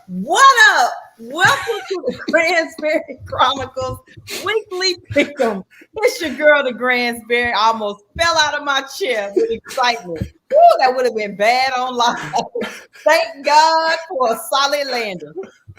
What up? Welcome to the Gransberry Chronicles Weekly Pick'em. It's your girl, the Gransberry. I almost fell out of my chair with excitement. Woo, that would have been bad on live. Thank God for a solid landing.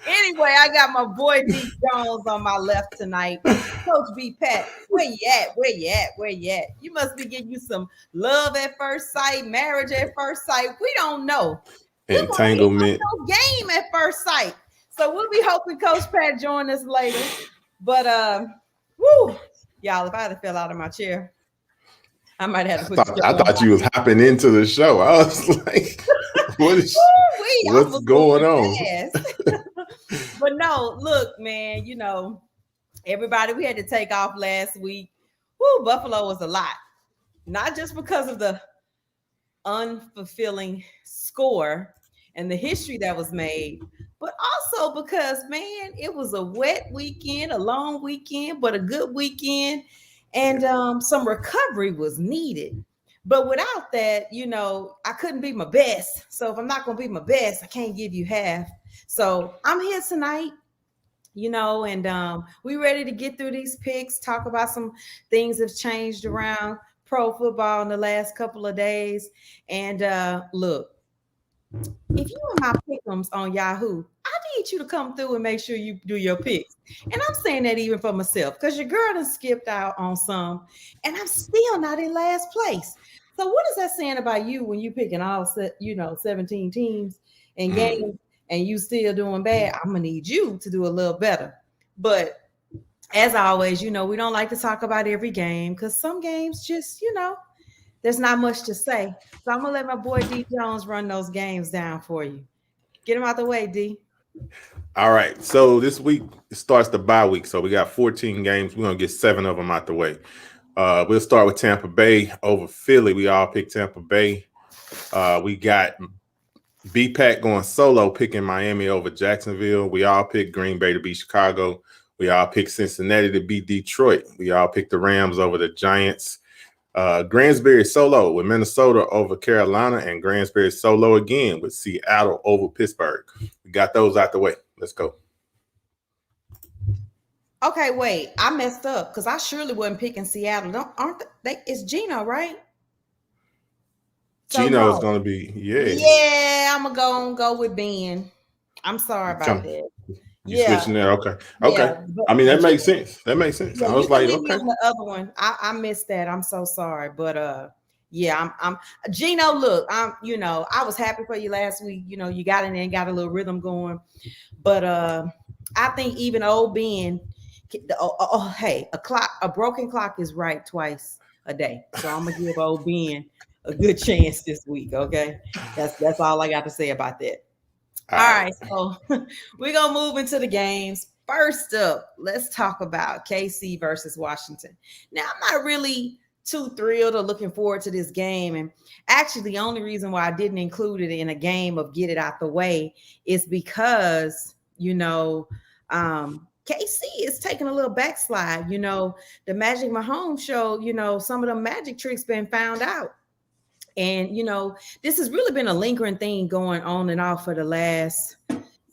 Anyway, I got my boy D Jones on my left tonight. Coach B Pat, where you at? Where you at? Where you at? You must be getting you some love at first sight, marriage at first sight. We don't know. We want to Entanglement. no game at first sight. So we'll be hoping Coach Pat join us later. But woo, y'all, if I had to fell out of my chair, I might have to put the show I on. thought you was hopping into the show. I was like, what's going on? But no, look, man, everybody, we had to take off last week. Woo, Buffalo was a lot. Not just because of the unfulfilling score and the history that was made, but also because, man, it was a wet weekend, a long weekend, but a good weekend, and some recovery was needed. But without that, I couldn't be my best. So if I'm not going to be my best, I can't give you half. So I'm here tonight, and we ready to get through these picks, talk about some things have changed around pro football in the last couple of days. And look, if you in my pick'ems on Yahoo, I need you to come through and make sure you do your picks. And I'm saying that even for myself, because your girl done skipped out on some, and I'm still not in last place. So what is that saying about you when you picking all 17 teams and games and you still doing bad? I'm gonna need you to do a little better. But as always, we don't like to talk about every game because some games just, there's not much to say. So I'm going to let my boy D Jones run those games down for you. Get him out the way, D. All right. So this week starts the bye week. So we got 14 games. We're going to get 7 of them out the way. We'll start with Tampa Bay over Philly. We all picked Tampa Bay. We got B-Pack going solo, picking Miami over Jacksonville. We all picked Green Bay to beat Chicago. We all picked Cincinnati to beat Detroit. We all picked the Rams over the Giants. Gransberry solo with Minnesota over Carolina, and Gransberry solo again with Seattle over Pittsburgh. We got those out the way. Let's go. Okay, wait. I messed up because I surely wasn't picking Seattle. Aren't they? It's Gino, right? Gino is going to be, Yeah, I'm going to go with Ben. I'm sorry about that. You switching there? Okay. Yeah, I mean, that makes sense. I was like, okay. The other one, I missed that. I'm so sorry, but I'm Gino. Look, I was happy for you last week. You got in there and got a little rhythm going, but I think even old Ben. Hey, a broken clock is right twice a day. So I'm gonna give old Ben a good chance this week. Okay, that's all I got to say about that. All right, so we're going to move into the games. First up, let's talk about KC versus Washington. Now, I'm not really too thrilled or looking forward to this game. And actually, the only reason why I didn't include it in a game of get it out the way is because, KC is taking a little backslide. The Magic Mahomes show, some of the magic tricks been found out. And, this has really been a lingering thing going on and off for the last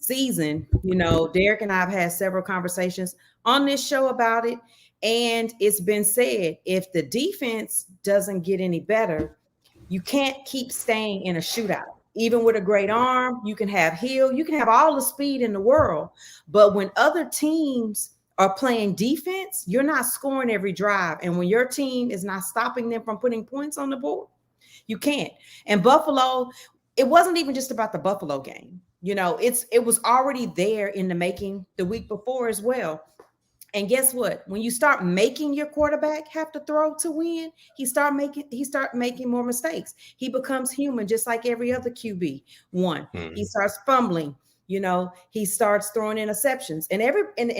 season. Derek and I have had several conversations on this show about it. And it's been said, if the defense doesn't get any better, you can't keep staying in a shootout. Even with a great arm, you can have you can have all the speed in the world. But when other teams are playing defense, you're not scoring every drive. And when your team is not stopping them from putting points on the board, you can't. And Buffalo, it wasn't even just about the Buffalo game. It was already there in the making the week before as well. And guess what? When you start making your quarterback have to throw to win, he start making more mistakes. He becomes human, just like every other QB. He starts fumbling. He starts throwing interceptions. And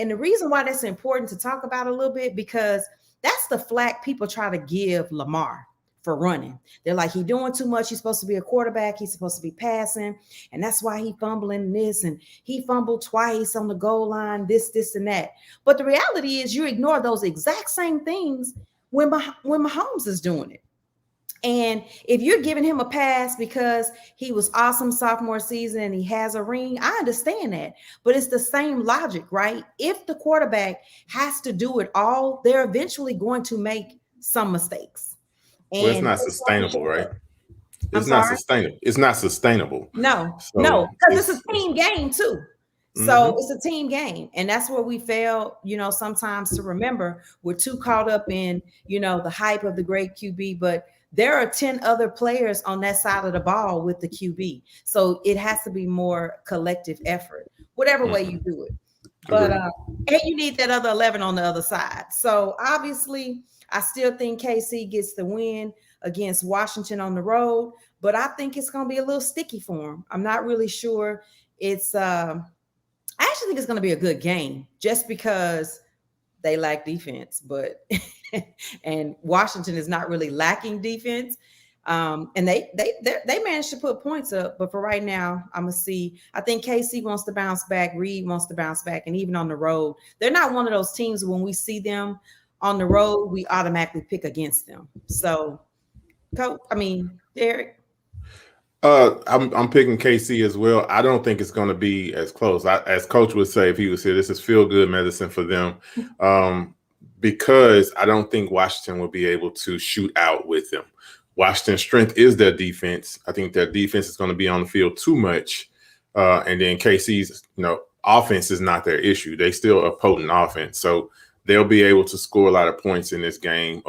the reason why that's important to talk about a little bit, because that's the flack people try to give Lamar for running. They're like, he's doing too much. He's supposed to be a quarterback. He's supposed to be passing. And that's why he fumbling this. And he fumbled twice on the goal line, this, and that. But the reality is you ignore those exact same things when Mahomes is doing it. And if you're giving him a pass because he was awesome sophomore season and he has a ring, I understand that. But it's the same logic, right? If the quarterback has to do it all, they're eventually going to make some mistakes. Well, it's And not sustainable, right? I'm It's not sorry. sustainable. It's not sustainable. So No, because it's a team game too. So mm-hmm. it's a team game. And that's where we fail, sometimes to remember. We're too caught up in, the hype of the great QB, but there are 10 other players on that side of the ball with the QB. So it has to be more collective effort, whatever way you do it. But Agreed. and you need that other 11 on the other side. So obviously, I still think KC gets the win against Washington on the road, but I think it's going to be a little sticky for them. I'm not really sure. I actually think it's going to be a good game just because they lack defense, but and Washington is not really lacking defense. And they managed to put points up, but for right now, I'm gonna see. I think KC wants to bounce back, Reed wants to bounce back, and even on the road, they're not one of those teams when we see them on the road, we automatically pick against them. So, Derek. I'm picking KC as well. I don't think it's going to be as close. As Coach would say if he was here, this is feel good medicine for them, because I don't think Washington will be able to shoot out with them. Washington's strength is their defense. I think their defense is going to be on the field too much, and then KC's offense is not their issue. They still a potent offense, so they'll be able to score a lot of points in this game,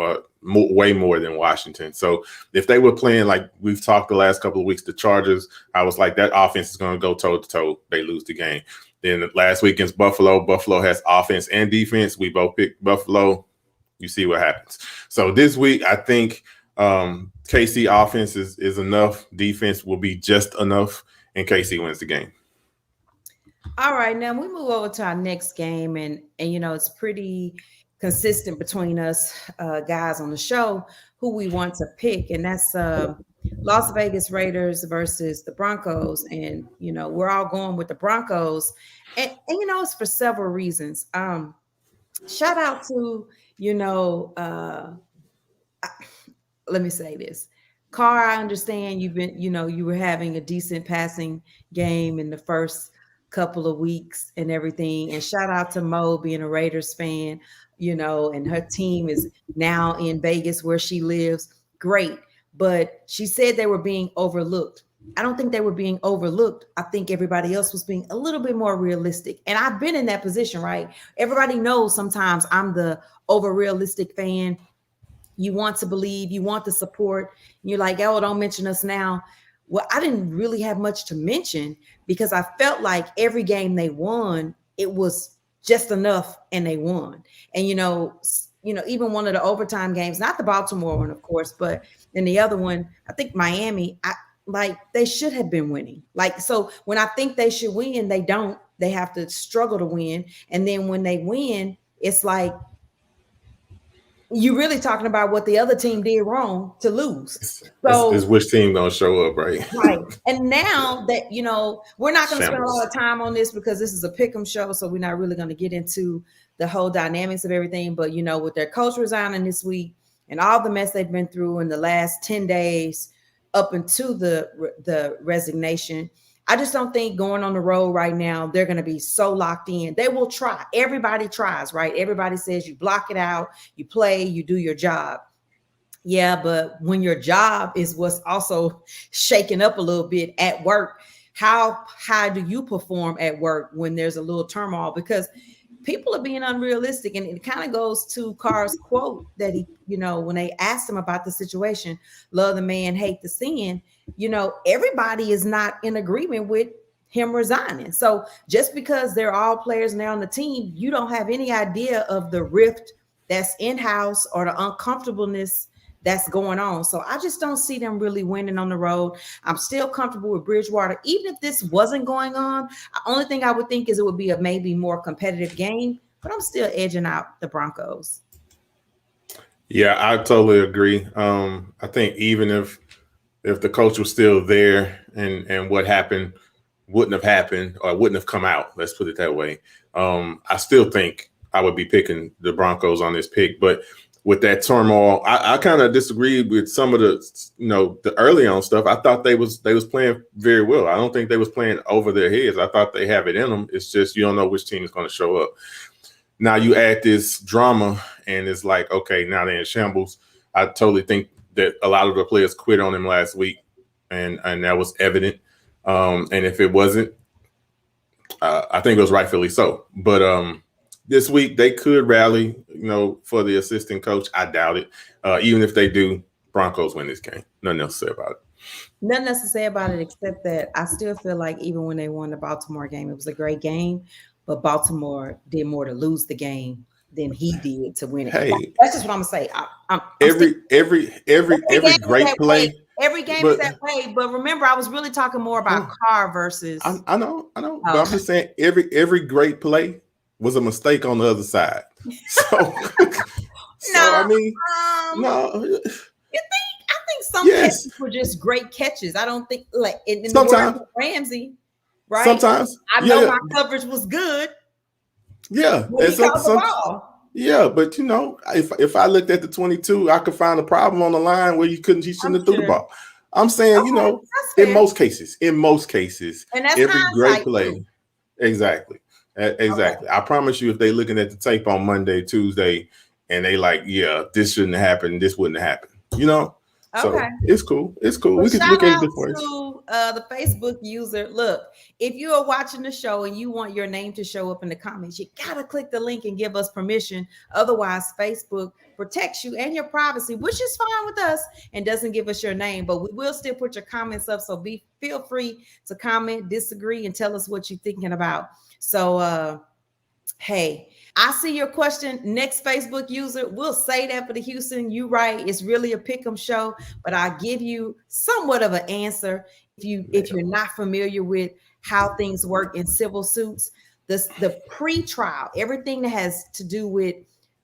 way more than Washington. So if they were playing like we've talked the last couple of weeks, the Chargers, I was like, that offense is going to go toe-to-toe. They lose the game. Then last week against Buffalo, Buffalo has offense and defense. We both picked Buffalo. You see what happens. So this week, I think KC offense is enough. Defense will be just enough, and KC wins the game. All right, now we move over to our next game, and it's pretty consistent between us guys on the show who we want to pick, and that's Las Vegas Raiders versus the Broncos, and we're all going with the Broncos, and it's for several reasons. Shout out to let me say this. Carr, I understand you've been, you were having a decent passing game in the first couple of weeks and everything. And shout out to Mo being a Raiders fan, and her team is now in Vegas where she lives. Great. But she said they were being overlooked. I don't think they were being overlooked. I think everybody else was being a little bit more realistic. And I've been in that position, right? Everybody knows sometimes I'm the over realistic fan. You want to believe, you want the support. You're like, oh, don't mention us now. Well, I didn't really have much to mention because I felt like every game they won, it was just enough and they won. And, even one of the overtime games, not the Baltimore one, of course, but in the other one, I think Miami, they should have been winning. So when I think they should win, they don't. They have to struggle to win. And then when they win, it's like, you're really talking about what the other team did wrong to lose. So it's which team gonna show up, right? Right. And now that we're not going to spend a lot of time on this because this is a pick'em show, so we're not really going to get into the whole dynamics of everything. But with their coach resigning this week and all the mess they've been through in the last 10 days up into the resignation, I just don't think going on the road right now, they're going to be so locked in. They will try. Everybody tries, right? Everybody says you block it out, you play, you do your job. Yeah, but when your job is what's also shaking up a little bit at work, how high do you perform at work when there's a little turmoil? Because people are being unrealistic. And it kind of goes to Carr's quote that he, when they asked him about the situation, love the man, hate the sin, everybody is not in agreement with him resigning. So just because they're all players now on the team, you don't have any idea of the rift that's in-house or the uncomfortableness that's going on. So I just don't see them really winning on the road. I'm still comfortable with Bridgewater. Even if this wasn't going on, the only thing I would think is it would be a maybe more competitive game, but I'm still edging out the Broncos. Yeah, I totally agree. I think even if the coach was still there and what happened wouldn't have happened or wouldn't have come out, let's put it that way, I still think I would be picking the Broncos on this pick. But with that turmoil. I kind of disagreed with some of the, the early on stuff. I thought they was playing very well. I don't think they was playing over their heads. I thought they have it in them. It's just you don't know which team is going to show up. Now you add this drama, and it's like, okay, now they're in shambles. I totally think that a lot of the players quit on him last week, and that was evident. And if it wasn't, I think it was rightfully so. But this week they could rally, for the assistant coach. I doubt it. Even if they do, Broncos win this game. Nothing else to say about it. Nothing else to say about it except that I still feel like even when they won the Baltimore game, it was a great game, but Baltimore did more to lose the game than he did to win it. Hey, that's just what I'm gonna say. Every great play. Every game is that way, but remember, I was really talking more about Carr versus. I know, but I'm just saying every great play was a mistake on the other side. So, I mean, no. You think? I think some catches were just great catches. I don't think in sometimes Ramsey, right? Sometimes I know my coverage was good. Yeah, yeah, but if I looked at the 22, I could find a problem on the line where he shouldn't have threw the ball. I'm saying, in most cases, and that's every great play, exactly. Okay. I promise you, if they looking at the tape on Monday, Tuesday, and they like, yeah, this shouldn't happen, this wouldn't happen, So okay. It's cool. Well, we can look at it different. To the Facebook user, look, if you are watching the show and you want your name to show up in the comments, you gotta click the link and give us permission. Otherwise, Facebook protects you and your privacy, which is fine with us, and doesn't give us your name. But we will still put your comments up. So feel free to comment, disagree, and tell us what you're thinking about. So hey, I see your question. Next Facebook user, we'll say that for the Houston. You right. It's really a pick'em show, but I'll give you somewhat of an answer. If you're not familiar with how things work in civil suits, the pre-trial, everything that has to do with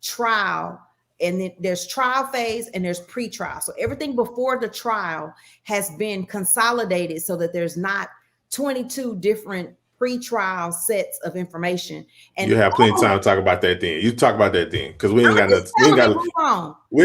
trial, and then there's trial phase and there's pre-trial. So everything before the trial has been consolidated so that there's not 22 different pre-trial sets of information, and you have plenty of time to talk about that then. You talk about that then, because we ain't got nothing. We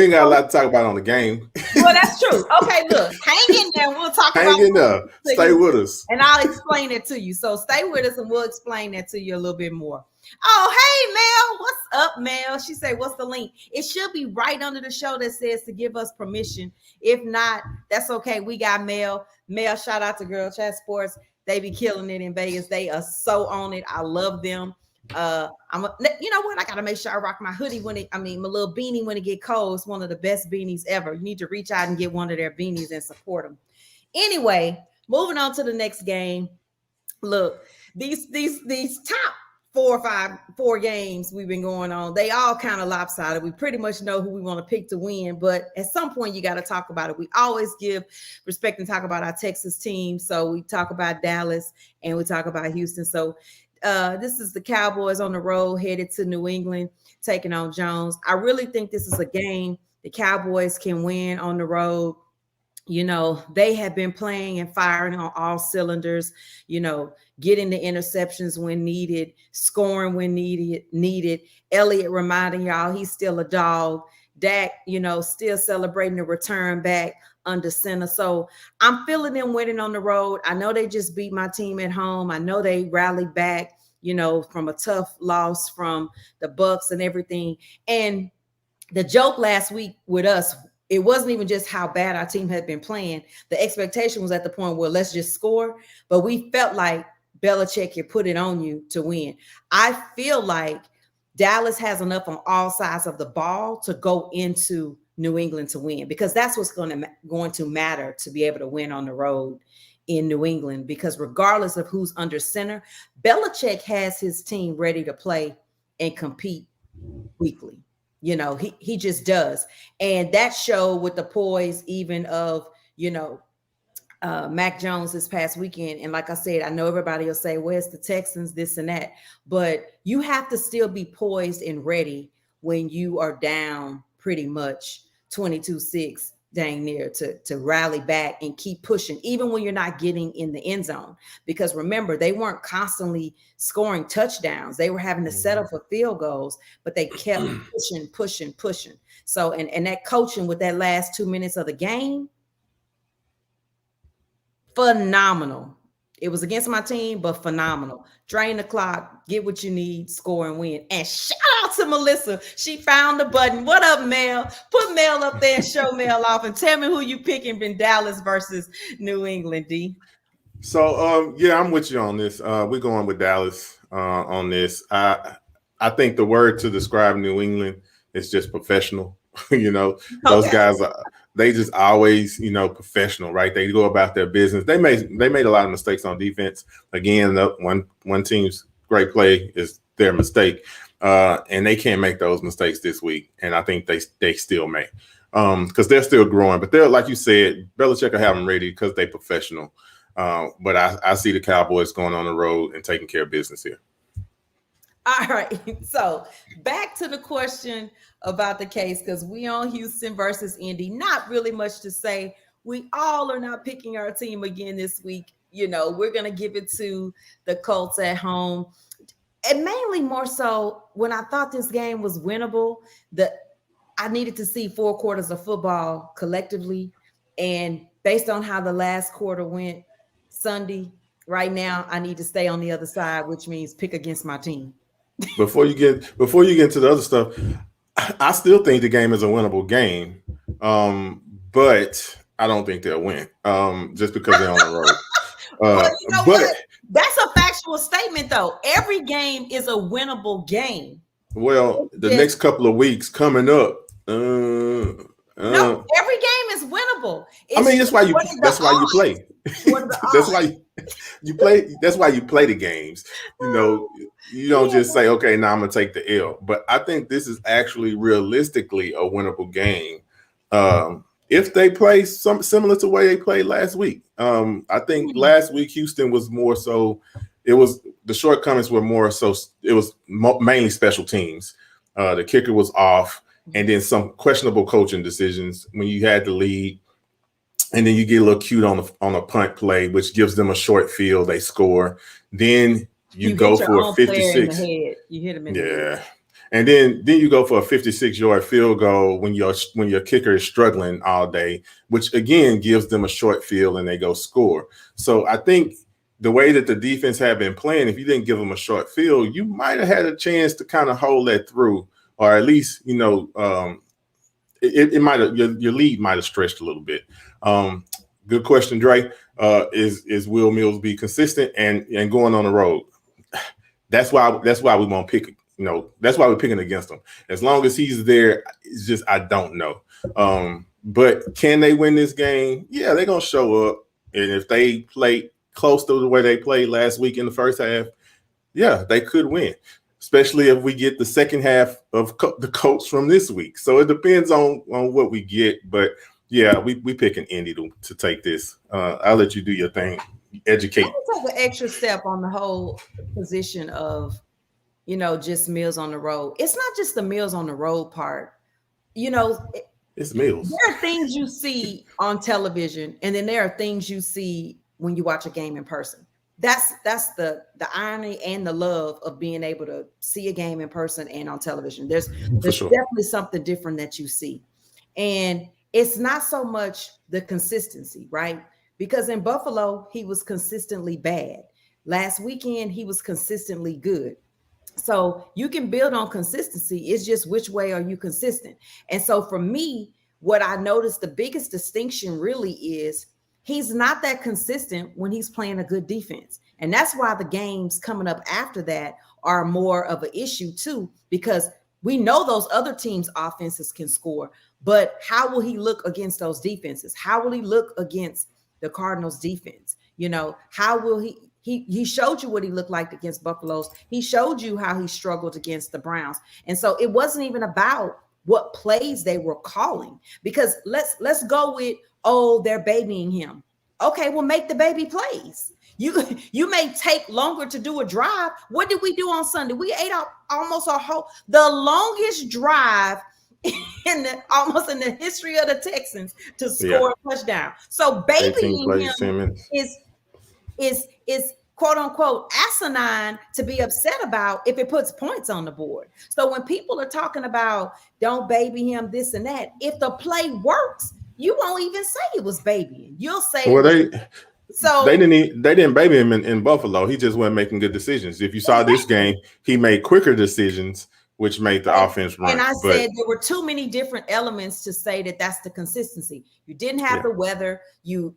ain't got a lot to talk about on the game. Well, that's true. Okay, look, hang in there. We'll talk about it. Hang in there. Stay with us, and I'll explain it to you. So stay with us, and we'll explain that to you a little bit more. Oh, hey, Mel. What's up, Mel? She said, what's the link? It should be right under the show that says to give us permission. If not, that's okay. We got Mel. Mel, shout out to Girl Chat Sports. They be killing it in Vegas. They are so on it. I love them. You know what? I gotta make sure I rock my hoodie my little beanie when it get cold. It's one of the best beanies ever. You need to reach out and get one of their beanies and support them. Anyway, moving on to the next game. Look, these top 4 games we've been going on, they all kind of lopsided. We pretty much know who we want to pick to win, but at some point you got to talk about it. We always give respect and talk about our Texas team. So we talk about Dallas and we talk about Houston. So this is the Cowboys on the road headed to New England, taking on Jones. I really think this is a game the Cowboys can win on the road. They have been playing and firing on all cylinders, getting the interceptions when needed, scoring when needed. Elliott reminding y'all he's still a dog. Dak, still celebrating the return back under center. So I'm feeling them winning on the road. I know they just beat my team at home. I know they rallied back, from a tough loss from the Bucks and everything. And the joke last week with us, it wasn't even just how bad our team had been playing. The expectation was at the point where let's just score, but we felt like Belichick had put it on you to win. I feel like Dallas has enough on all sides of the ball to go into New England to win, because that's what's going to matter to be able to win on the road in New England, because regardless of who's under center, Belichick has his team ready to play and compete weekly. He just does. And that showed with the poise even of, Mac Jones this past weekend. And like I said, I know everybody will say, where's the Texans, this and that, but you have to still be poised and ready when you are down pretty much 22-6 dang near to rally back and keep pushing, even when you're not getting in the end zone. Because remember, they weren't constantly scoring touchdowns. They were having to settle for field goals, but they kept pushing, pushing, pushing. So, and that coaching with that last 2 minutes of the game, phenomenal. It was against my team, but phenomenal. Drain the clock, get what you need, score and win. And shout out to Melissa. She found the button. What up, Mel? Put Mel up there and show Mel off and tell me who you picking in Dallas versus New England, D. So yeah, I'm with you on this. We're going with Dallas on this. I think the word to describe New England is just professional. Those guys are, they just always, professional, right? They go about their business. They made a lot of mistakes on defense. Again, one team's great play is their mistake. And they can't make those mistakes this week. And I think they still may. Because they're still growing. But they're, like you said, Belichick will have them ready because they're professional. But I see the Cowboys going on the road and taking care of business here. All right. So back to the question about the case, because we on Houston versus Indy. Not really much to say. We all are not picking our team again this week. We're going to give it to the Colts at home. And mainly more so when I thought this game was winnable, I needed to see 4 quarters of football collectively. And based on how the last quarter went Sunday, right now, I need to stay on the other side, which means pick against my team. Before you get into the other stuff, I still think the game is a winnable game, but I don't think they'll win just because they're on the road. But you know what? That's a factual statement, though. Every game is a winnable game. Well, the next couple of weeks coming up. No, every game is winnable. That's why you play. That's why you play. That's why you play the games. You don't just say, okay, now I'm gonna take the L. But I think this is actually realistically a winnable game. If they play similar to the way they played last week. I think last week Houston was more so. It was the shortcomings were more so. It was mainly special teams. The kicker was off, and then some questionable coaching decisions when you had the lead. And then you get a little cute on a punt play, which gives them a short field. They score. Then you go for a 56. You hit him in the head. And then you go for a 56-yard field goal when your kicker is struggling all day, which again gives them a short field and they go score. So I think the way that the defense had been playing, if you didn't give them a short field, you might have had a chance to kind of hold that through, or at least it might have your lead might have stretched a little bit. Good question, Dre. Is Will Mills be consistent and going on the road? That's why we won't pick. That's why we're picking against him. As long as he's there, it's just I don't know. But can they win this game? Yeah, they're gonna show up. And if they play close to the way they played last week in the first half, yeah, they could win. Especially if we get the second half of the Colts from this week. So it depends on what we get. But yeah, we picking Indy to take this. I'll let you do your thing. Educate. I'm gonna take an extra step on the whole position of, just Mills on the road. It's not just the Mills on the road part. It's Mills. There are things you see on television, and then there are things you see when you watch a game in person. That's the irony and the love of being able to see a game in person and on television. There's sure. Definitely something different that you see. And it's not so much the consistency, right? Because in Buffalo, he was consistently bad. Last weekend, he was consistently good. So you can build on consistency. It's just which way are you consistent? And so for me, what I noticed the biggest distinction really is he's not that consistent when he's playing a good defense. And that's why the games coming up after that are more of an issue too, because we know those other teams' offenses can score, but how will he look against those defenses? How will he look against the Cardinals defense? How will he showed you what he looked like against Buffalo's. He showed you how he struggled against the Browns. And so it wasn't even about what plays they were calling, because let's go with, they're babying him. Okay, well, make the baby plays. You may take longer to do a drive. What did we do on Sunday? We ate up almost the longest drive almost in the history of the Texans to Yeah. score a touchdown. So 18 babying him plays, 10 minutes. is quote unquote asinine to be upset about if it puts points on the board. So when people are talking about don't baby him, this and that, if the play works, you won't even say it was babying. You'll say Well, it was. they So didn't baby him in Buffalo. He just wasn't making good decisions. If you saw this exactly. game, he made quicker decisions, which made the offense And run. I But said there were too many different elements to say that that's the consistency. You didn't have yeah, the weather. You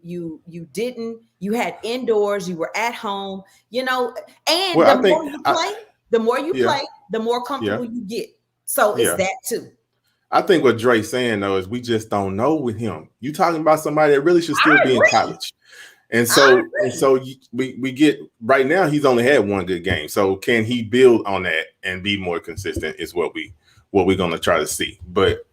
didn't. You had indoors. You were at home. You know, and well, the I think, more you play, the more you yeah, play, the more yeah, comfortable you get. So it's yeah. that too. I think what Dre's saying though is we just don't know with him. You talking about somebody that really should still I be in agree. college. And I so, agree. we get right now. He's only had one good game. So can he build on that and be more consistent? Is what we're going to try to see. But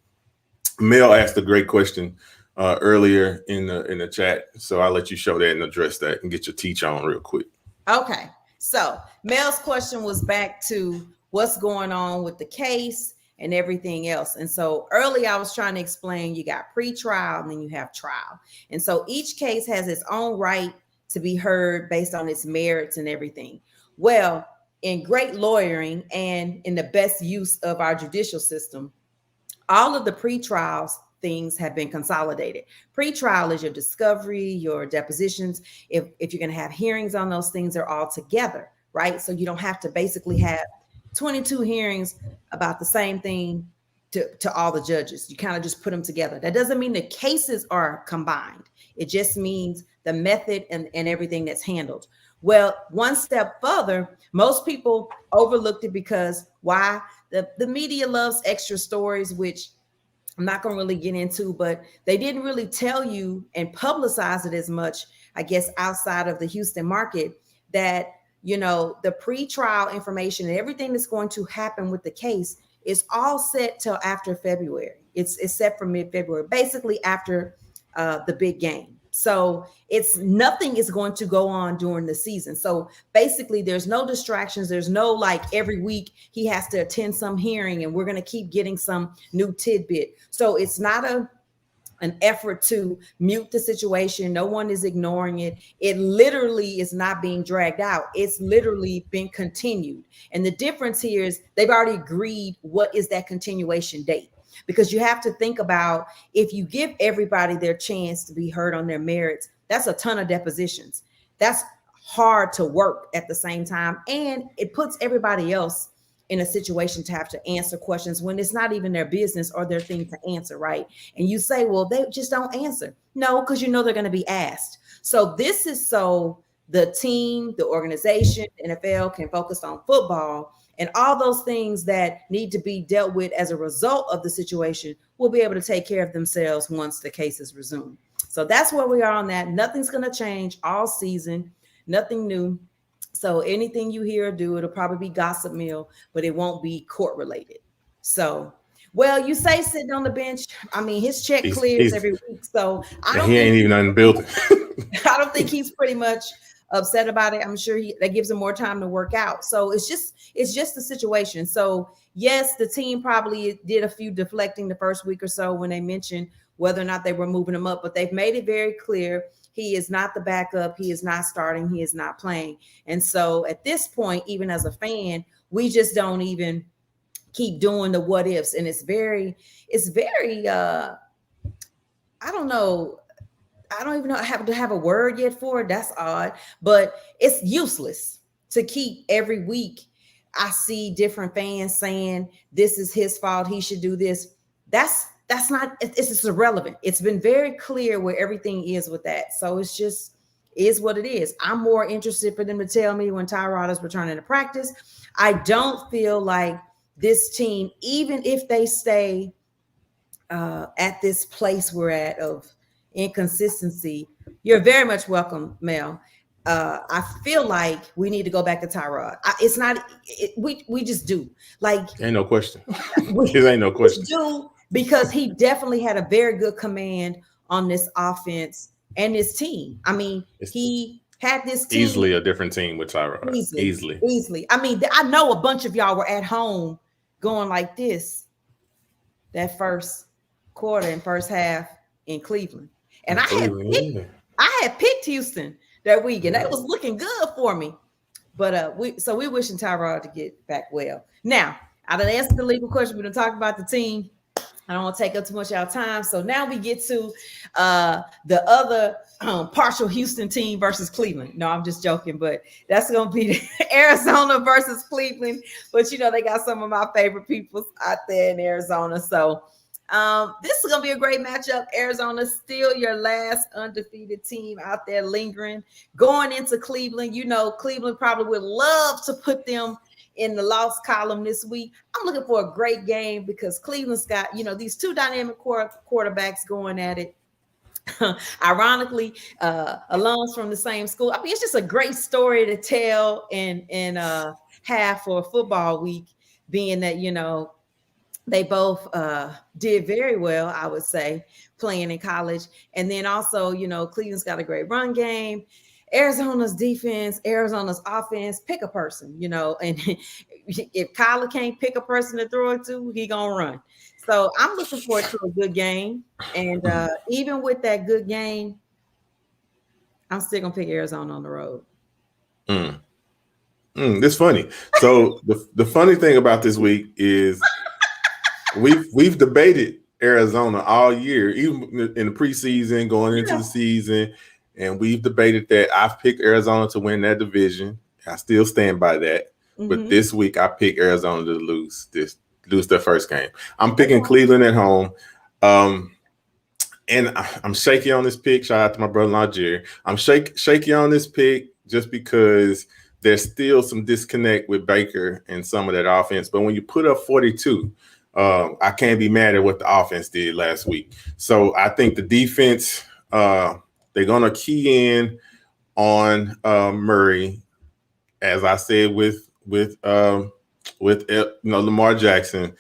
Mel asked a great question earlier in the chat, so I'll let you show that and address that and get your teach on real quick. Okay. So Mel's question was back to what's going on with the case and everything else. And so early I was trying to explain you got pre-trial and then you have trial. And so each case has its own right to be heard based on its merits and everything. Well, in great lawyering and in the best use of our judicial system, all of the pre-trials things have been consolidated. Pre-trial is your discovery, your depositions. If you're going to have hearings on those things, they're all together, right? So you don't have to basically have 22 hearings about the same thing to all the judges. You kind of just put them together. That doesn't mean the cases are combined. It just means the method and everything that's handled. Well, one step further, most people overlooked it because why? The media loves extra stories, which I'm not going to really get into, but they didn't really tell you and publicize it as much, I guess, outside of the Houston market that, you know, the pre-trial information and everything that's going to happen with the case is all set till after February. It's set for mid-February, basically after the big game. So it's nothing is going to go on during the season. So basically there's no distractions. There's no like every week he has to attend some hearing and we're going to keep getting some new tidbit. So it's not an effort to mute the situation. No one is ignoring it. It literally is not being dragged out. It's literally been continued. And the difference here is they've already agreed what is that continuation date. Because you have to think about if you give everybody their chance to be heard on their merits, that's a ton of depositions. That's hard to work at the same time. And it puts everybody else in a situation to have to answer questions when it's not even their business or their thing to answer, right? And you say, well, they just don't answer. No, because you know they're going to be asked. So this is so the team, the organization, the NFL can focus on football, and all those things that need to be dealt with as a result of the situation will be able to take care of themselves once the case is resumed. So that's where we are on that. Nothing's going to change all season, nothing new. So anything you hear or do, it'll probably be gossip mill, but it won't be court related. So, well, you say sitting on the bench. I mean, his check clears He's every week. So I and don't he think ain't even in the building. I don't think he's pretty much upset about it. I'm sure that gives him more time to work out. So it's just the situation. So yes, the team probably did a few deflecting the first week or so when they mentioned whether or not they were moving him up, but they've made it very clear he is not the backup. He is not starting. He is not playing. And so at this point, even as a fan, we just don't even keep doing the what ifs. And it's very I don't know. I don't even know I have to have a word yet for it. That's odd, but it's useless to keep every week. I see different fans saying this is his fault. He should do this. That's not. It's just irrelevant. It's been very clear where everything is with that. So it's just is what it is. I'm more interested for them to tell me when Tyrod is returning to practice. I don't feel like this team, even if they stay at this place we're at of inconsistency. You're very much welcome, Mel. I feel like we need to go back to Tyrod. It's not. We just do. Like Ain't no question. we It ain't no question. just do because he definitely had a very good command on this offense and this team. I mean, It's he had this team easily a different team with Tyrod. Easily. easily. I mean, I know a bunch of y'all were at home going like this. that first quarter and first half in Cleveland. And In Cleveland, yeah. I had picked Houston that week, and that was looking good for me. But we wishing Tyrod to get back well. Now, I done answered the legal question. We done talked about the team. I don't want to take up too much of our time. So now we get to the other partial Houston team versus Cleveland. No, I'm just joking, but that's going to be Arizona versus Cleveland. But, they got some of my favorite people out there in Arizona. So this is going to be a great matchup. Arizona still your last undefeated team out there lingering. Going into Cleveland, Cleveland probably would love to put them in the loss column this week. I'm looking for a great game because Cleveland's got, these two dynamic quarterbacks going at it. Ironically, alums from the same school. I mean, it's just a great story to tell and have for a football week, being that, they both did very well, I would say, playing in college. And then also, Cleveland's got a great run game. Arizona's defense, Arizona's offense, pick a person, and if Kyler can't pick a person to throw it to, he gonna run. So I'm looking forward to a good game. And even with that good game, I'm still gonna pick Arizona on the road. It's funny. So the funny thing about this week is we've debated Arizona all year, even in the preseason, going into the season. And we've debated that. I've picked Arizona to win that division. I still stand by that. But this week, I picked Arizona to lose their first game. I'm picking Cleveland at home. And I'm shaky on this pick. Shout out to my brother-in-law, Jerry. I'm shaky on this pick just because there's still some disconnect with Baker and some of that offense. But when you put up 42, I can't be mad at what the offense did last week. So I think the defense they're gonna key in on Murray, as I said with Lamar Jackson.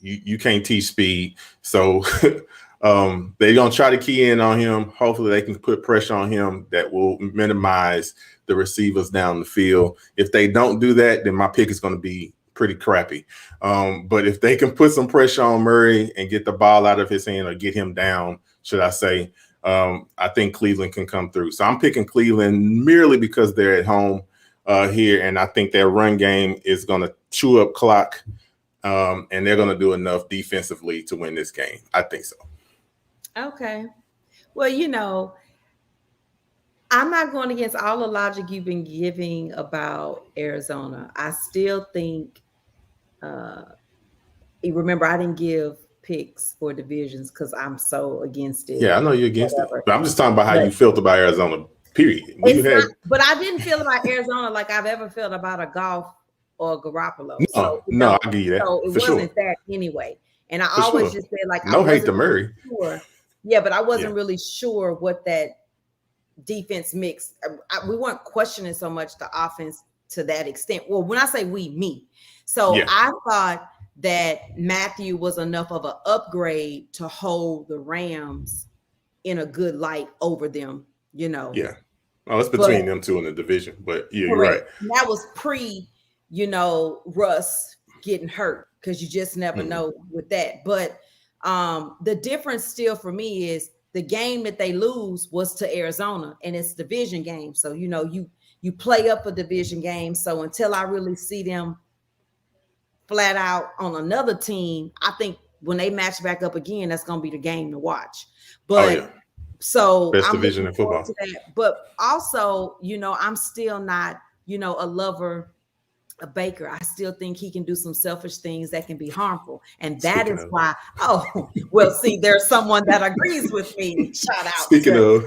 You can't teach speed, so they're gonna try to key in on him. Hopefully, they can put pressure on him that will minimize the receivers down the field. If they don't do that, then my pick is going to be pretty crappy. But if they can put some pressure on Murray and get the ball out of his hand, or get him down, should I say, I think Cleveland can come through. So I'm picking Cleveland merely because they're at home here, and I think their run game is going to chew up clock, and they're going to do enough defensively to win this game. I think so. Okay. Well, I'm not going against all the logic you've been giving about Arizona. I still think, remember, I didn't give picks for divisions because I'm so against it. Yeah, I know you're against it. But I'm just talking about how you felt about Arizona, period. But I didn't feel about Arizona like I've ever felt about a Goff or Garoppolo. No, I give you that. So it wasn't that anyway. And I always just said, like, no hate to Murray. Sure. Yeah, but I wasn't really sure what that defense mix. We weren't questioning so much the offense to that extent. Well, when I say me. So I thought that Matthew was enough of an upgrade to hold the Rams in a good light over them, Yeah. Well, it's between them two in the division. But yeah, you're right. And that was pre, Russ getting hurt, because you just never know with that. But the difference still for me is the game that they lose was to Arizona, and it's division game. So, you play up a division game. So until I really see them flat out on another team, I think when they match back up again, that's going to be the game to watch. But so best I'm division in football. But also, I'm still not, a lover of Baker. I still think he can do some selfish things that can be harmful. And that is why, see, there's someone that agrees with me. Shout out. Speaking of.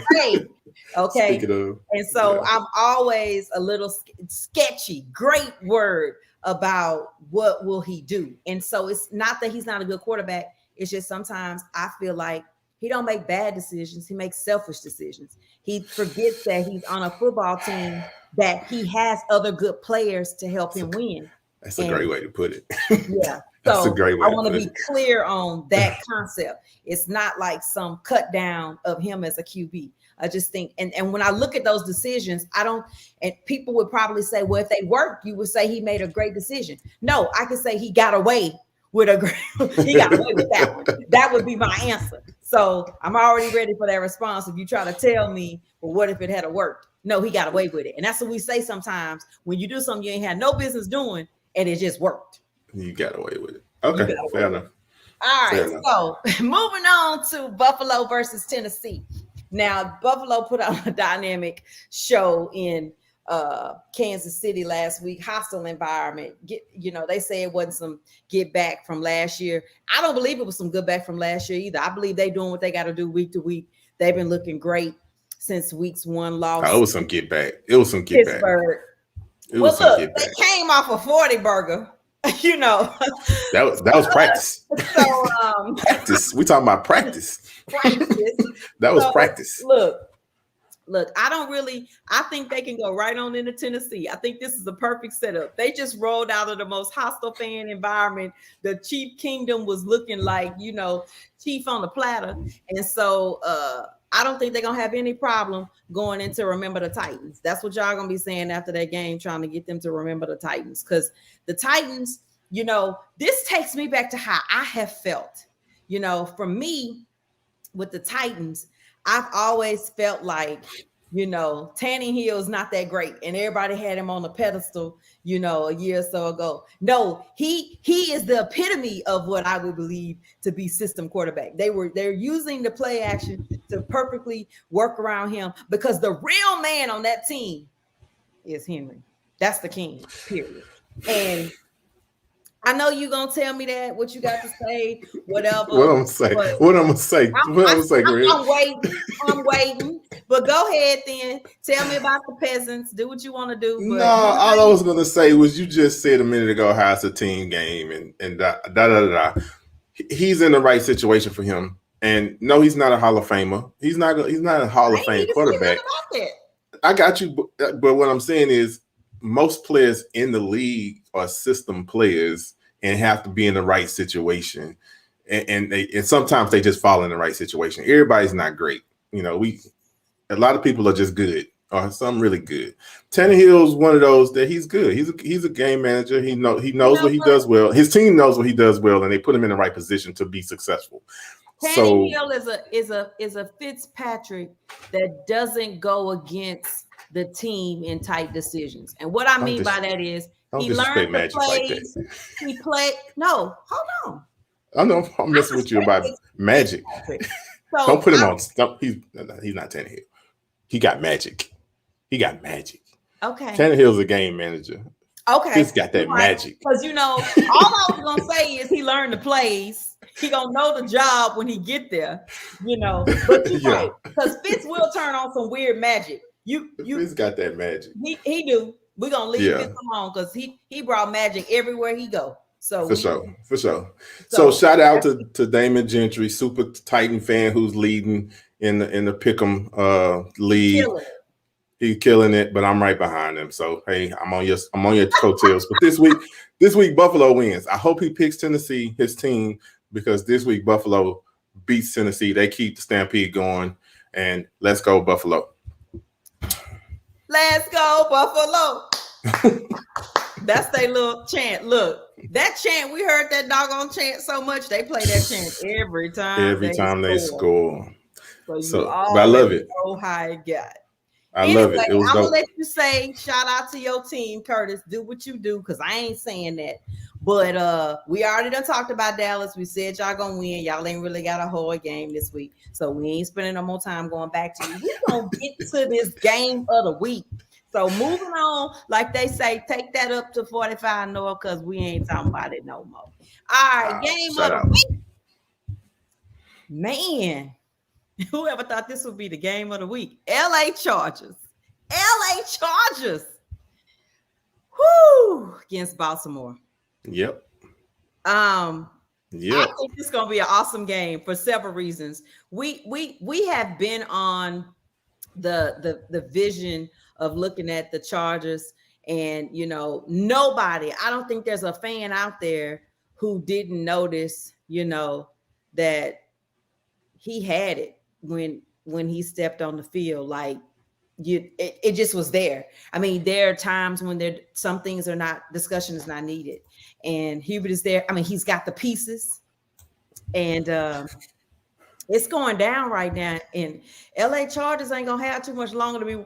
Okay. Speaking of. And so I'm always a little sketchy, great word, about what will he do. And so it's not that he's not a good quarterback. It's just sometimes I feel like he don't make bad decisions. He makes selfish decisions. He forgets that he's on a football team, that he has other good players to help him win. That's a great way to put it. Yeah. That's a great way. I want to be clear on that concept. It's not like some cut down of him as a QB. I just think, and when I look at those decisions, and people would probably say, well, if they work, you would say he made a great decision. No, I can say he got away with a he got away with that one. That would be my answer. So I'm already ready for that response. If you try to tell me, well, what if it had worked? No, he got away with it. And that's what we say sometimes when you do something you ain't had no business doing and it just worked. You got away with it. Okay, fair enough. All right, so moving on to Buffalo versus Tennessee. Now, Buffalo put on a dynamic show in Kansas City last week. Hostile environment. They say it wasn't some get back from last year. I don't believe it was some good back from last year either. I believe they doing what they got to do week to week. They've been looking great since week's one loss. It was some get back. It was some get Pittsburgh. back. Well, look, they came off a 40 burger. That was practice. So practice. We talking about practice. That was practice. Look, I think they can go right on into Tennessee. I think this is the perfect setup. They just rolled out of the most hostile fan environment. The Chief Kingdom was looking like, chief on the platter. And so I don't think they're going to have any problem going into remember the Titans. That's what y'all going to be saying after that game, trying to get them to remember the Titans. Because the Titans, this takes me back to how I have felt. For me, with the Titans, I've always felt like, Tannehill's not that great. And everybody had him on a pedestal, a year or so ago. No, he is the epitome of what I would believe to be system quarterback. They're using the play action to perfectly work around him because the real man on that team is Henry. That's the king, period. And I know you're gonna tell me that what you got to say, whatever. What I'm gonna say. I'm waiting. But go ahead then. Tell me about the peasants. Do what you want to do. No, all I was gonna say was you just said a minute ago how it's a team game and da. He's in the right situation for him. And no, he's not a Hall of Famer. He's not a Hall of Fame quarterback. I got you, but what I'm saying is most players in the league are system players and have to be in the right situation. And sometimes they just fall in the right situation. Everybody's not great. A lot of people are just good or some really good. Tannehill's one of those that he's good. He's a game manager. He knows what he does well. His team knows what he does well, and they put him in the right position to be successful. Tannehill is a Fitzpatrick that doesn't go against the team in tight decisions. And what I mean by that is he learned the plays. Like he played. No, hold on. I know I'm messing with you about magic. So don't put him on. He's not Tannehill. He got magic. Okay. Tannehill's a game manager. Okay. He's got that magic. Because all I was gonna say is he learned the plays. He gonna know the job when he get there. But you're right. Because Fitz will turn on some weird magic. He's got that magic. He do. We're gonna leave Fitz alone because he brought magic everywhere he go. So for sure. So shout out to Damon Gentry, super Titan fan who's leading in the Pick'em league. He's killing it, but I'm right behind him. So hey, I'm on your coattails. But this week Buffalo wins. I hope he picks Tennessee, his team, because this week Buffalo beats Tennessee. They keep the Stampede going, and let's go Buffalo. Let's go Buffalo. That's their little chant. Look, that chant, we heard that doggone chant so much. They play that chant every time they score. So but I love it. So high God. I love it. I'm gonna let you say shout out to your team, Curtis. Do what you do, because I ain't saying that. But we already done talked about Dallas. We said y'all gonna win. Y'all ain't really got a whole game this week, so we ain't spending no more time going back to you. We gonna get to this game of the week. So moving on, like they say, take that up to 45 North because we ain't talking about it no more. All right, game of the week. Man, whoever thought this would be the game of the week? LA Chargers. Whoo! Against Baltimore. Yep. I think it's gonna be an awesome game for several reasons. We have been on the vision of looking at the Chargers, and nobody, I don't think there's a fan out there who didn't notice, that he had it when he stepped on the field. Like, it just was there. I mean, there are times when some things are not, discussion is not needed. And Hubert is there. I mean, he's got the pieces, and it's going down right now. And LA Chargers ain't gonna have too much longer to be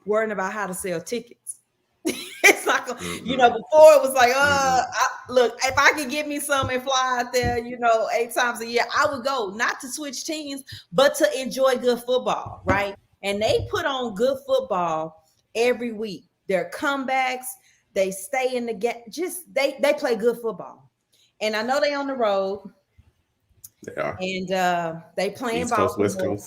worrying about how to sell tickets. It's like, before it was like, look, if I could get me some and fly out there, 8 times a year, I would go, not to switch teams, but to enjoy good football, right? And they put on good football every week. Their comebacks, they stay in the game. Just they play good football. And I know they on the road. They are. And they playing East Coast, Baltimore.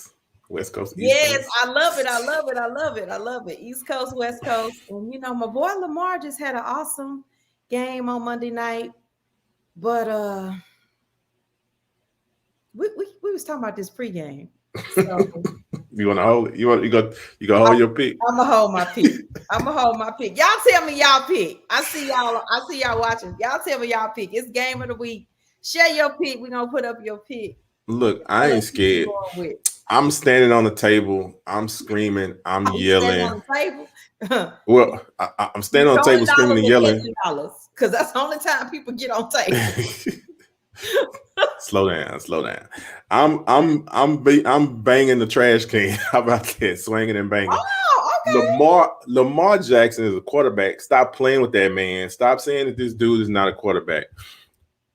West Coast, East yes, Coast. I love it. I love it. I love it. I love it. East Coast, West Coast. And my boy Lamar just had an awesome game on Monday night. But we was talking about this pregame. So you want to hold it? You gonna hold your pick? I'm gonna hold my pick. Y'all tell me y'all pick. I see y'all watching. Y'all tell me y'all pick. It's game of the week. Share your pick. We're gonna put up your pick. Look, I ain't scared. I'm standing on the table. I'm screaming. I'm yelling. On the table? Well, I'm standing on the table screaming and yelling. Because that's the only time people get on table. Slow down. I'm banging the trash can. How about that? Swinging and banging. Oh, okay. Lamar Jackson is a quarterback. Stop playing with that man. Stop saying that this dude is not a quarterback.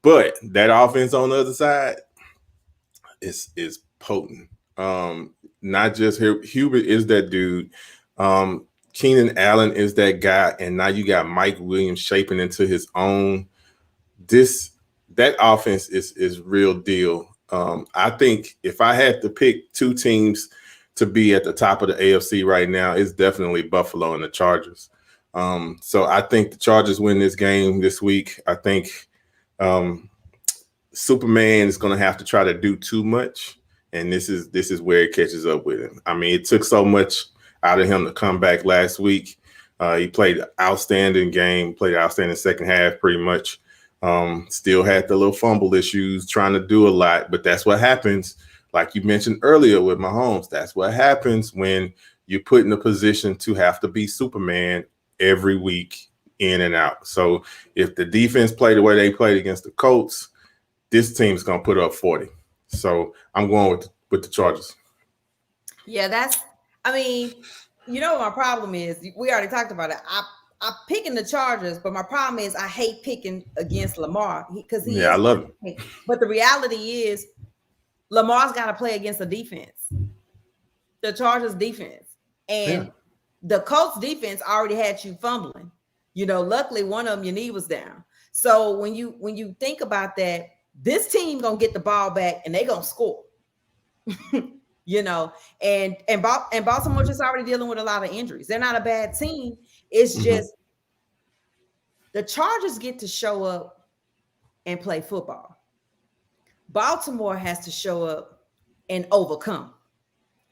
But that offense on the other side is potent. Not just Hubert is that dude. Keenan Allen is that guy, and now you got Mike Williams shaping into his own. That offense is real deal. I think if I had to pick two teams to be at the top of the AFC right now, it's definitely Buffalo and the Chargers. So I think the Chargers win this game this week. I think Superman is going to have to try to do too much, and this is where it catches up with him. I mean, it took so much out of him to come back last week. He played an outstanding game, played an outstanding second half pretty much. Still had the little fumble issues, trying to do a lot, but that's what happens. Like you mentioned earlier with Mahomes, that's what happens when you're put in a position to have to be Superman every week in and out. So if the defense played the way they played against the Colts, this team's going to put up 40. So I'm going with the Chargers. Yeah, what my problem is. We already talked about it. I'm picking the Chargers, but my problem is I hate picking against Lamar because I love it. But the reality is Lamar's got to play against the defense, the Chargers defense, and the Colts defense already had you fumbling. Luckily one of them your knee was down. So when you think about that, this team gonna get the ball back and they gonna score. And Baltimore just already dealing with a lot of injuries. They're not a bad team. It's just the Chargers get to show up and play football. Baltimore has to show up and overcome.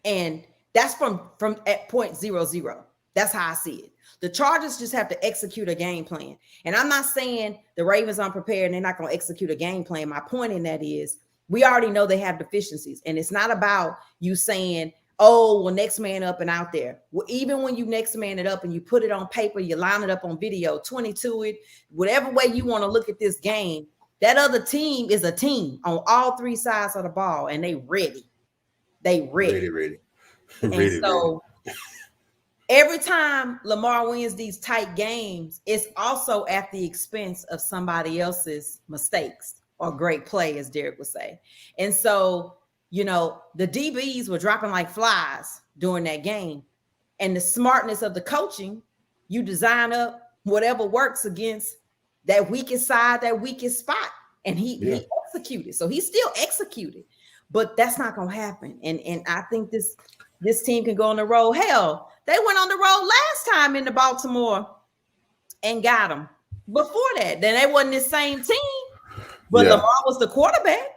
And that's from at point 0-0. That's how I see it. The Chargers just have to execute a game plan. And I'm not saying the Ravens aren't prepared and they're not going to execute a game plan. My point in that is we already know they have deficiencies. And it's not about you saying, oh, well, next man up and out there. Well, even when you next man it up and you put it on paper, you line it up on video, 22 it, whatever way you want to look at this game, that other team is a team on all three sides of the ball, and they ready. Ready. So every time Lamar wins these tight games, it's also at the expense of somebody else's mistakes or great play, as Derek would say. And so, the DBs were dropping like flies during that game. And the smartness of the coaching, you design up whatever works against that weakest side, that weakest spot. And he executed. So he still executed. But that's not going to happen. And I think this team can go on the road. Hell, they went on the road last time into Baltimore and got them. Before that, then they wasn't the same team. But Lamar was the quarterback.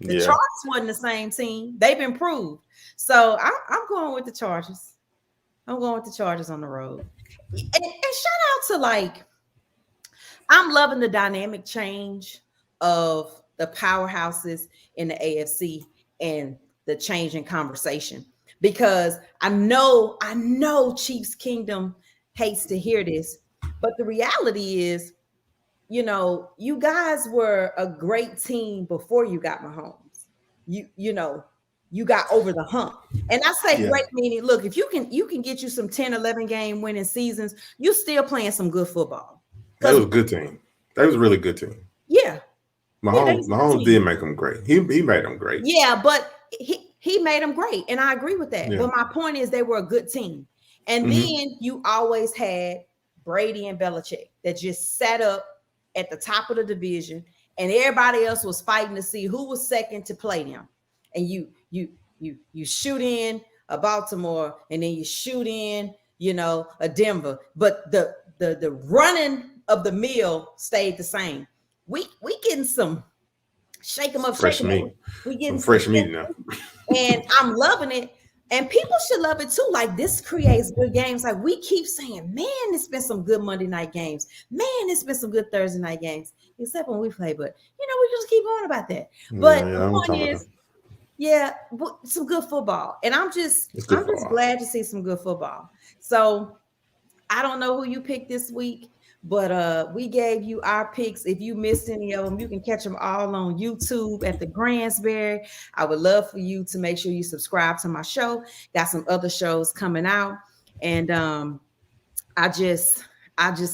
The Chargers wasn't the same team. They've improved. So I'm going with the Chargers. I'm going with the Chargers on the road. And shout out to I'm loving the dynamic change of the powerhouses in the AFC and the change in conversation. because I know Chiefs Kingdom hates to hear this, but the reality is, you guys were a great team before you got Mahomes. You got over the hump. And I say Yeah. great meaning, look, if you can get you some 10, 11 game winning seasons, you still playing some good football. That was Because a good team. That was a really good team. yeah, that Mahomes, was a good Mahomes team. did make them great. He made them great. Yeah, but he made them great, and I agree with that. Yeah. But my point is, they were a good team, and then you always had Brady and Belichick that just sat up at the top of the division, and everybody else was fighting to see who was second to play them. And you shoot in a Baltimore, and then you shoot in, a Denver, but the running of the mill stayed the same. We getting some shake them up, shake Fresh them up. meat. We Some getting some fresh meat fresh now. meat. And I'm loving it. And people should love it too. Like, this creates good games. Like, we keep saying, man, it's been some good Monday night games. Man, it's been some good Thursday night games, except when we play. But we just keep on about that. But Yeah, the I'm point talking about is, yeah, some good football. And I'm just good football. glad to see some good football. So I don't know who you picked this week, but we gave you our picks. If you missed any of them, you can catch them all on YouTube at the Gransberry. I would love for you to make sure you subscribe to my show. Got some other shows coming out, and I just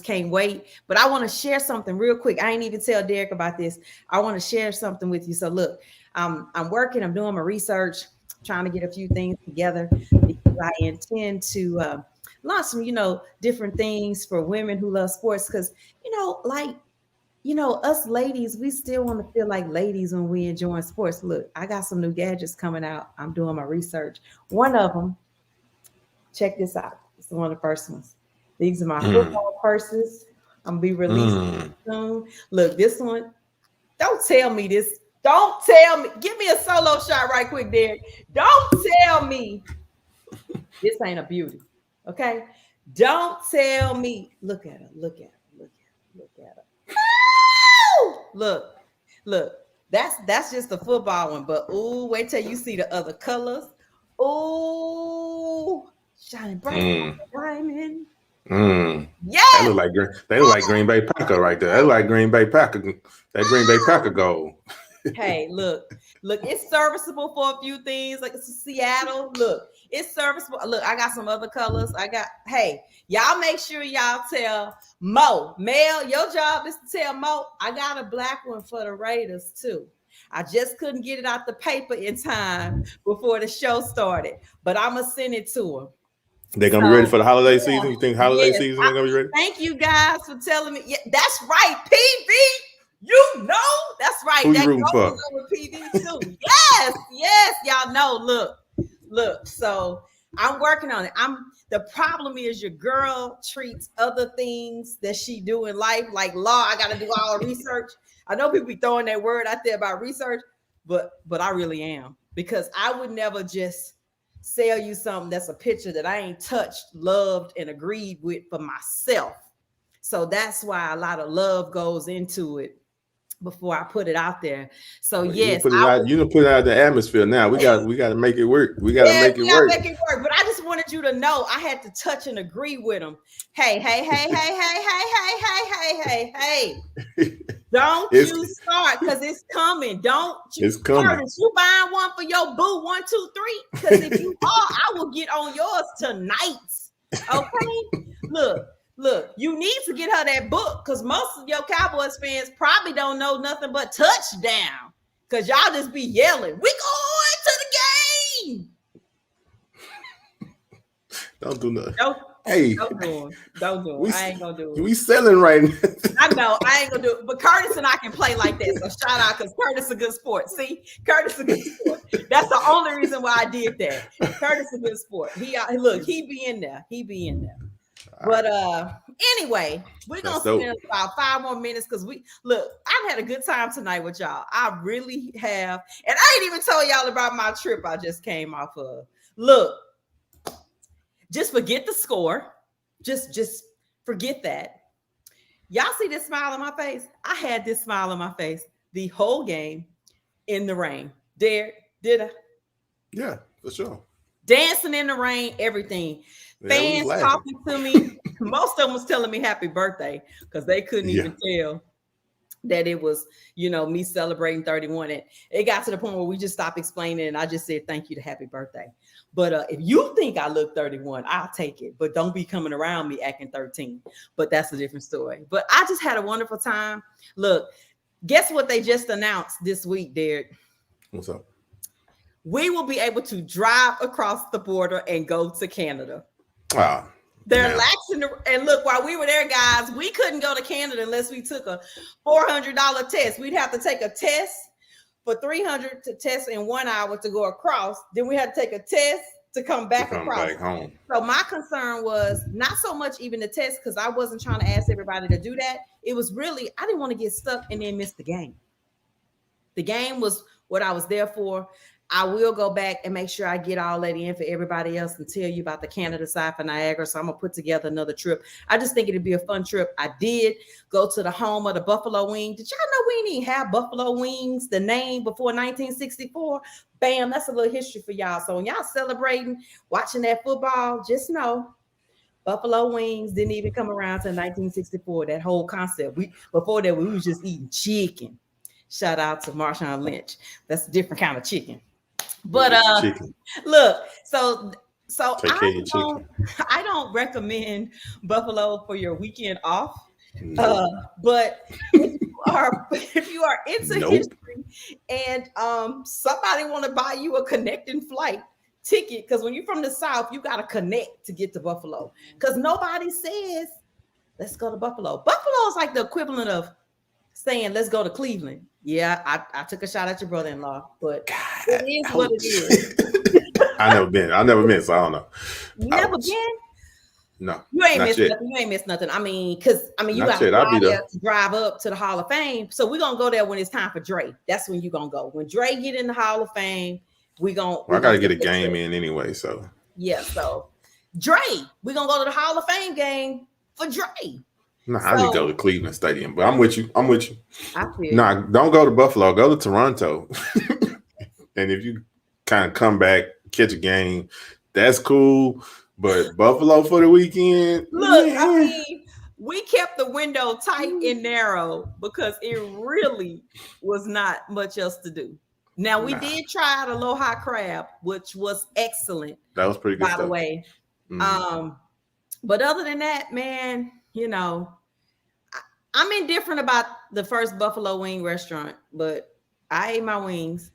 can't wait. But I want to share something real quick. I ain't even tell Derek about this. I want to share something with you. So look, I'm working. I'm doing my research, trying to get a few things together because I intend to launch some, different things for women who love sports. Because us ladies, we still want to feel like ladies when we enjoy sports. Look, I got some new gadgets coming out. I'm doing my research. One of them, check this out. It's one of the first ones. These are my football purses. I'm gonna be releasing soon. Look, this one. Don't tell me this. Don't tell me. Give me a solo shot right quick, Derek. Don't tell me this ain't a beauty. Okay? Don't tell me. Look at her. Look at her. Look at her. Look at her. Look. That's just the football one. But ooh, wait till you see the other colors. Ooh, shining bright diamond. Yeah. They look like Green Bay Packer right there. They look like Green Bay Packer. That Green Bay Packer goal. Hey, look, it's serviceable for a few things. Like, it's Seattle. Look, it's serviceable. Look, I got some other colors. Hey, y'all make sure y'all tell Mo. Mel, your job is to tell Mo, I got a black one for the Raiders too. I just couldn't get it out the paper in time before the show started, but I'm going to send it to him. They're going to be ready for the holiday season? You think holiday season they're going to be ready? Thank you guys for telling me. Yeah, that's right, PV. That's right. Who That you rooting for? goes with PV too. Yes, y'all know. Look. So I'm working on it. The problem is your girl treats other things that she do in life like law. I got to do all the research. I know people be throwing that word out there about research, but I really am, because I would never just sell you something that's a picture that I ain't touched, loved, and agreed with for myself. So that's why a lot of love goes into it before I put it out there. So yes, you don't put it out the atmosphere now. We got to make it work. We got to make it work. But I just wanted you to know I had to touch and agree with them. Hey. Don't you start, because it's coming. It's coming. Curtis, you buying one for your boo 1, 2, 3? Because if you are, I will get on yours tonight. Okay? Look, you need to get her that book, because most of your Cowboys fans probably don't know nothing but touchdown, because y'all just be yelling, we going to the game. Don't do nothing. Don't do it. I ain't gonna do it. We selling right now. I know I ain't gonna do it, but Curtis and I can play like that. So shout out, because Curtis a good sport. See, Curtis a good sport. That's the only reason why I did that. Curtis a good sport. He be in there. But anyway, we're gonna spend about 5 more minutes, because I've had a good time tonight with y'all. I really have, and I ain't even told y'all about my trip I just came off of. Look, just forget the score. Just forget that. Y'all see this smile on my face? I had this smile on my face the whole game in the rain. Derek, did I? Yeah, for sure. dancing in the rain, everything. Yeah, we was Fans laughing. talking to me. Most of them was telling me happy birthday because they couldn't Yeah. even tell that it was, me celebrating 31. And it got to the point where we just stopped explaining, and I just said thank you to happy birthday. But if you think I look 31, I'll take it. But don't be coming around me acting 13. But that's a different story. But I just had a wonderful time. Look, guess what they just announced this week, Derek? What's up? We will be able to drive across the border and go to Canada. Ah, They're laxing and look, while we were there, guys, we couldn't go to Canada unless we took a $400 test. We'd have to take a test for $300 to test in 1 hour to go across. Then we had to take a test to come back across. Back home. So my concern was not so much even the test, because I wasn't trying to ask everybody to do that. It was really, I didn't want to get stuck and then miss the game. The game was what I was there for. I will go back and make sure I get all that in for everybody else and tell you about the Canada side for Niagara. So I'm going to put together another trip. I just think it'd be a fun trip. I did go to the home of the Buffalo Wing. Did y'all know we didn't even have Buffalo Wings, the name, before 1964? Bam, that's a little history for y'all. So when y'all celebrating, watching that football, just know Buffalo Wings didn't even come around till 1964, that whole concept. Before that, we was just eating chicken. Shout out to Marshawn Lynch. That's a different kind of chicken. But look, so I don't recommend Buffalo for your weekend off. But if you are into history and somebody want to buy you a connecting flight ticket, because when you're from the South, you got to connect to get to Buffalo, because nobody says let's go to Buffalo. Buffalo is like the equivalent of saying let's go to Cleveland. Yeah, I took a shot at your brother-in-law, but it is what it is. I never been, so I don't know. You never been? No. You ain't missed nothing. You ain't missed nothing. I mean, you got to drive up to the Hall of Fame. So we're gonna go there when it's time for Dre. That's when you're gonna go. When Dre get in the Hall of Fame, I gotta get a game in anyway. So yeah, so Dre, we're gonna go to the Hall of Fame game for Dre. No, I need to go to Cleveland Stadium, but I'm with you. I feel don't go to Buffalo. Go to Toronto. And if you kind of come back, catch a game, that's cool. But Buffalo for the weekend. Look, I mean, we kept the window tight and narrow because it really was not much else to do. Now, we did try out Aloha Crab, which was excellent. That was pretty good, by the way. But other than that, man, I'm indifferent about the first Buffalo Wing restaurant, but I ate my wings.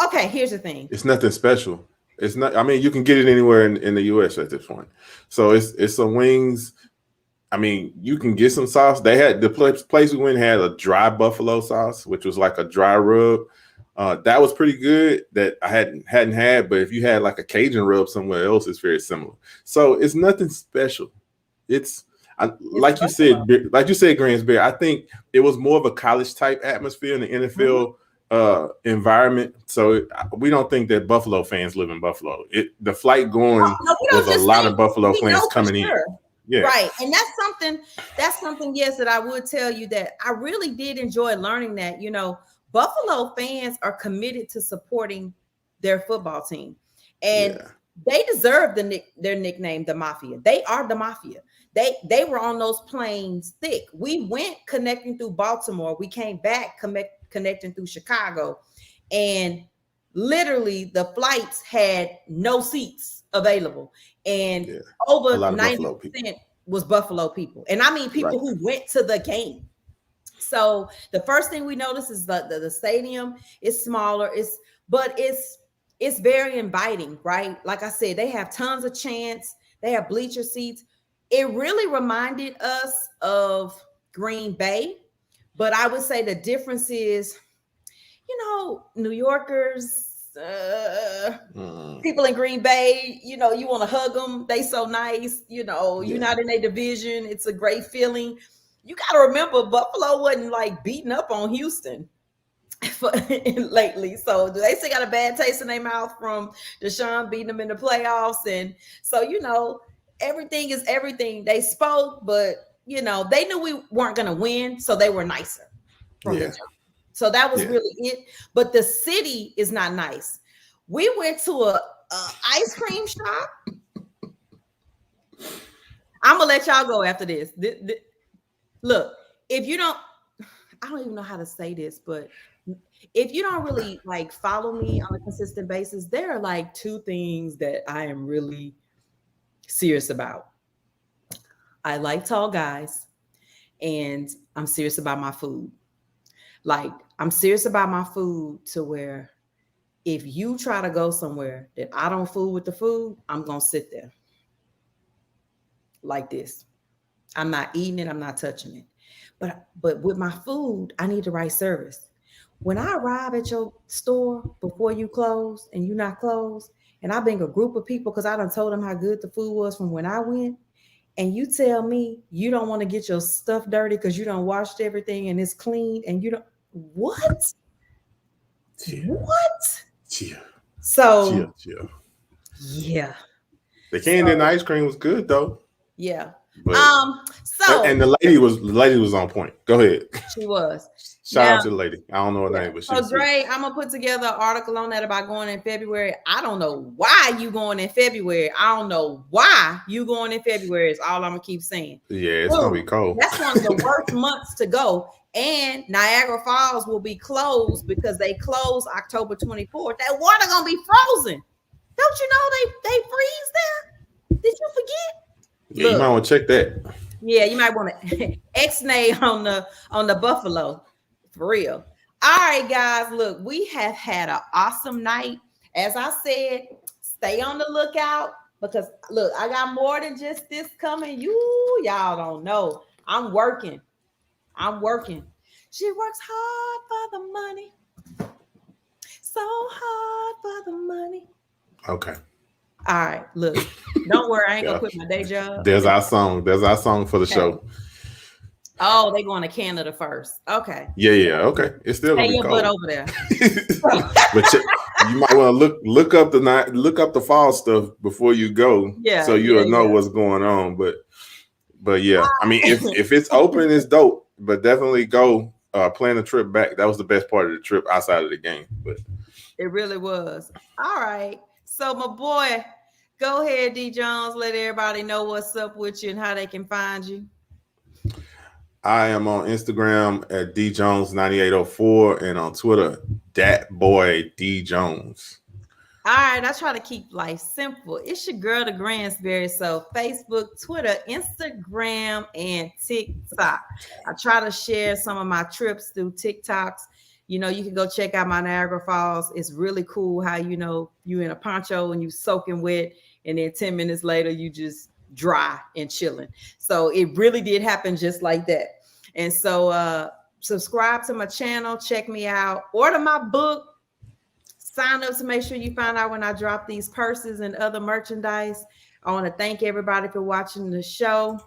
Okay, here's the thing. It's nothing special. It's not. I mean, you can get it anywhere in the U.S. at this point. So it's some wings. I mean, you can get some sauce. They had the place we went had a dry buffalo sauce, which was like a dry rub. That was pretty good. That I hadn't had. But if you had like a Cajun rub somewhere else, it's very similar. So it's nothing special. Like you said, Gransberry. I think it was more of a college type atmosphere in the NFL environment. So we don't think that Buffalo fans live in Buffalo. The flight going was a lot of Buffalo fans coming in. Yeah. Right. And that's something, yes, that I would tell you that I really did enjoy learning that, Buffalo fans are committed to supporting their football team. And they deserve their nickname, the Mafia. They are the Mafia. They were on those planes thick. We went connecting through Baltimore. We came back connecting through Chicago. And literally the flights had no seats available. And over 90% was Buffalo people. And I mean people who went to the game. So the first thing we noticed is the stadium is smaller. It's very inviting, right? Like I said, they have tons of chants. They have bleacher seats. It really reminded us of Green Bay. But I would say the difference is, New Yorkers, people in Green Bay, you want to hug them. They so nice. You're not in a division. It's a great feeling. You got to remember, Buffalo wasn't like beating up on Houston lately. So they still got a bad taste in their mouth from Deshaun beating them in the playoffs. And so, everything is everything. They spoke, but, they knew we weren't going to win. So they were nicer from the jump. So that was really it. But the city is not nice. We went to ice cream shop. I'm gonna let y'all go after this. Look, if you don't, I don't even know how to say this, but if you don't really like follow me on a consistent basis, there are like two things that I am really serious about. I like tall guys, and I'm serious about my food. Like, I'm serious about my food to where if you try to go somewhere that I don't fool with the food, I'm gonna sit there like this. I'm not eating it, I'm not touching it. But with my food, I need the right service. When I arrive at your store before you close and you not closed, and I bring a group of people because I done told them how good the food was from when I went, and you tell me you don't want to get your stuff dirty because you don't washed everything and it's clean and you don't what? Yeah. What? Yeah. So Yeah. yeah. The candy and the ice cream was good though. Yeah. But, so and the lady was on point. Go ahead. she was. Shout Now, out to the lady. I don't know her name, but she so was Dre, I'm gonna put together an article on that about going in February. I don't know why you going in February. I don't know why you going in February. Is all I'm gonna keep saying. Yeah, it's gonna be cold. That's one of the worst months to go. And Niagara Falls will be closed because they close October 24th. That water gonna be frozen. Don't you know they freeze there? Did you forget? Yeah, look, you might want to check that. Yeah, you might want to X-nay on the buffalo. For real. All right, guys. Look, we have had an awesome night. As I said, stay on the lookout because look, I got more than just this coming. Y'all don't know. I'm working. She works hard for the money. So hard for the money. Okay. All right, look. Don't worry, I ain't gonna quit my day job. There's our song. There's our song for the show. Oh, they going to Canada first. Okay. Yeah. Okay. It's still gonna be your cold butt over there. But you might want to look up the fall stuff before you go. Yeah. So you'll know what's going on. But yeah, I mean, if it's open, it's dope. But definitely go plan a trip back. That was the best part of the trip outside of the game. But it really was. All right. So my boy, go ahead, D Jones. Let everybody know what's up with you and how they can find you. I am on Instagram at djones9804 and on Twitter, datboydjones. All right, I try to keep life simple. It's your girl, the Gransberry. So Facebook, Twitter, Instagram, and TikTok. I try to share some of my trips through TikToks. You know, you can go check out my Niagara Falls. It's really cool how, you know, you in a poncho and you soaking wet, and then 10 minutes later, you just dry and chilling. So it really did happen just like that. And so subscribe to my channel, check me out, order my book, sign up to make sure you find out when I drop these purses and other merchandise. I want to thank everybody for watching the show.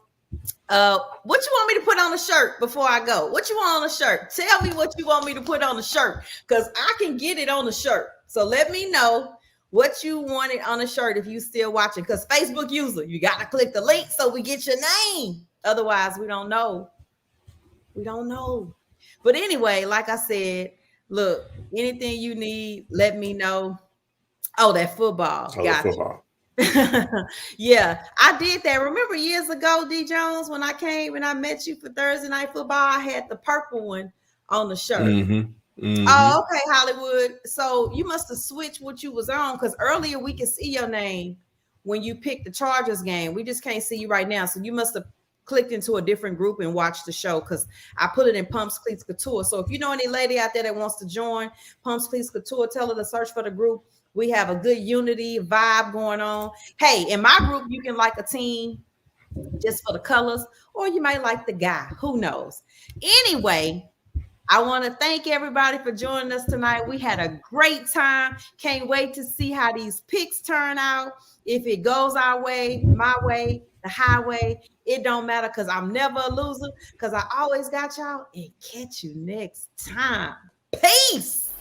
What you want me to put on the shirt before I go? What you want on the shirt? Tell me what you want me to put on the shirt, because I can get it on the shirt. So let me know what you wanted on the shirt if you still watching, because Facebook user, you got to click the link so we get your name. Otherwise, we don't know. But anyway, like I said, look, anything you need, let me know. Oh, that football. Got football. Yeah, I did that. Remember years ago, D Jones, when I came and I met you for Thursday Night Football, I had the purple one on the shirt. Oh, okay, Hollywood. So you must have switched what you was on, because earlier we could see your name when you picked the Chargers game. We just can't see you right now. So you must have clicked into a different group and watched the show, because I put it in Pumps Cleats Couture. So if you know any lady out there that wants to join Pumps Cleats Couture, tell her to search for the group. We have a good unity vibe going on. Hey, in my group, you can like a team just for the colors, or you might like the guy. Who knows? Anyway, I want to thank everybody for joining us tonight. We had a great time. Can't wait to see how these picks turn out. If it goes our way, my way, the highway, it don't matter, because I'm never a loser, because I always got y'all, and catch you next time. Peace.